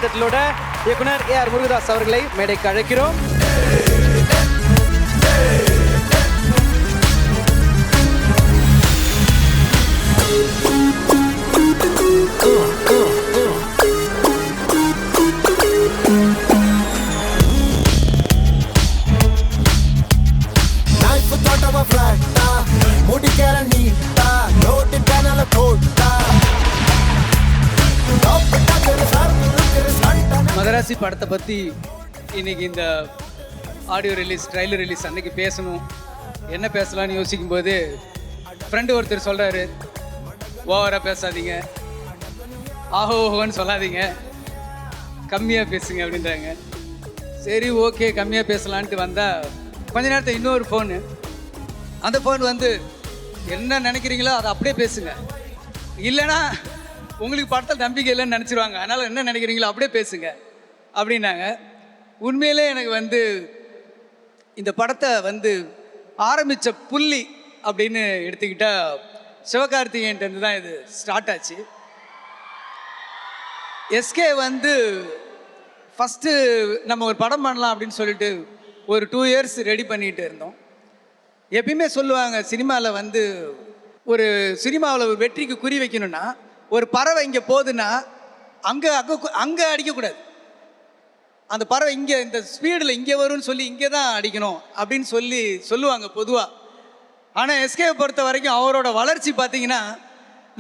கைத்தட்டலோட இயக்குனர் ஏ.ஆர். முருகதாஸ் அவர்களை மேடைக்கு அழைக்கிறோம். மதராசி படத்தை பற்றி இன்னைக்கு இந்த ஆடியோ ரிலீஸ் ட்ரைலர் ரிலீஸ் அன்னைக்கு பேசணும், என்ன பேசலான்னு யோசிக்கும் போது ஃப்ரெண்டு ஒருத்தர் சொல்கிறாரு, ஓவராக பேசாதீங்க, ஆஹோ ஓஹோன்னு சொல்லாதீங்க, கம்மியாக பேசுங்க அப்படின்றாங்க. சரி ஓகே கம்மியாக பேசலான்ட்டு வந்தால் கொஞ்ச நேரத்தில் இன்னொரு ஃபோனு, அந்த ஃபோன் வந்து என்ன நினைக்கிறீங்களோ அதை அப்படியே பேசுங்க, இல்லைன்னா உங்களுக்கு படத்தில் நம்பிக்கை இல்லைன்னு நினச்சிருவாங்க, அதனால் என்ன நினைக்கிறீங்களோ அப்படியே பேசுங்க அப்படின்னாங்க. உண்மையிலே எனக்கு வந்து இந்த படத்தை வந்து ஆரம்பித்த புள்ளி அப்படின்னு எடுத்துக்கிட்டால் சிவகார்த்திகேயன்ட்டு தான் இது ஸ்டார்ட் ஆச்சு. எஸ்கே வந்து ஃபஸ்ட்டு நம்ம ஒரு படம் பண்ணலாம் அப்படின்னு சொல்லிட்டு ஒரு 2 இயர்ஸ் ரெடி பண்ணிகிட்டு இருந்தோம். எப்பயுமே சொல்லுவாங்க சினிமாவில் வந்து ஒரு சினிமாவில் ஒரு வெற்றிக்கு குறி வைக்கணும்னா ஒரு பறவை இங்கே போகுதுன்னா அங்கே அடிக்கக்கூடாது, அந்த பறவை இங்கே இந்த ஸ்பீடில் இங்கே வரும்னு சொல்லி இங்கே தான் அடிக்கணும் அப்படின்னு சொல்லுவாங்க பொதுவாக. ஆனால் எஸ்கேவை பொறுத்த வரைக்கும் அவரோட வளர்ச்சி பார்த்தீங்கன்னா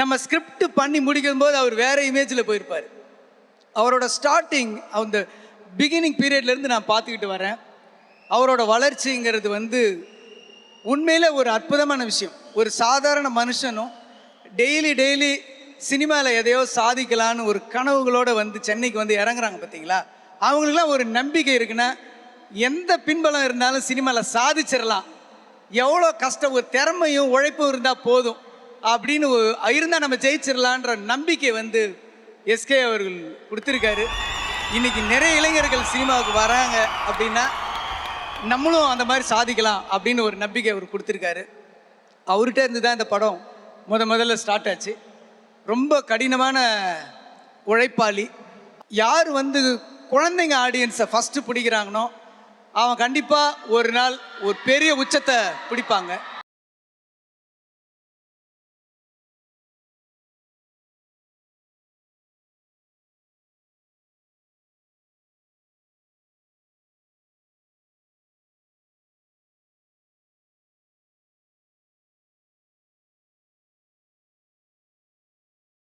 நம்ம ஸ்கிரிப்ட் பண்ணி முடிக்கும் போது அவர் வேறு இமேஜில் போயிருப்பார். அவரோட ஸ்டார்டிங் அந்த பிகினிங் பீரியட்லேருந்து நான் பார்த்துக்கிட்டு வரேன். அவரோட வளர்ச்சிங்கிறது வந்து உண்மையிலே ஒரு அற்புதமான விஷயம். ஒரு சாதாரண மனுஷனும் டெய்லி சினிமாவில் எதையோ சாதிக்கலான்னு ஒரு கனவுகளோடு வந்து சென்னைக்கு வந்து இறங்குறாங்க பார்த்தீங்களா, அவங்களுக்குலாம் ஒரு நம்பிக்கை இருக்குன்னா எந்த பின்பலம் இருந்தாலும் சினிமாவில் சாதிச்சிடலாம், எவ்வளோ கஷ்டம் ஒரு திறமையும் உழைப்பும் இருந்தால் போதும் அப்படின்னு இருந்தால் நம்ம ஜெயிச்சிடலான்ற நம்பிக்கை வந்து எஸ்கே அவர்கள் கொடுத்துருக்காரு. இன்றைக்கி நிறைய இளைஞர்கள் சினிமாவுக்கு வராங்க அப்படின்னா நம்மளும் அந்த மாதிரி சாதிக்கலாம் அப்படின்னு ஒரு நம்பிக்கை அவர் கொடுத்துருக்காரு. அவர்கிட்ட இருந்து தான் இந்த படம் முதல்ல ஸ்டார்ட் ஆச்சு. ரொம்ப கடினமான உழைப்பாளி. யார் வந்து குழந்தைங்க ஆடியன்ஸை ஃபஸ்ட்டு பிடிக்கிறாங்கனோ அவன் கண்டிப்பாக ஒரு நாள் ஒரு பெரிய உச்சத்தை பிடிப்பாங்க.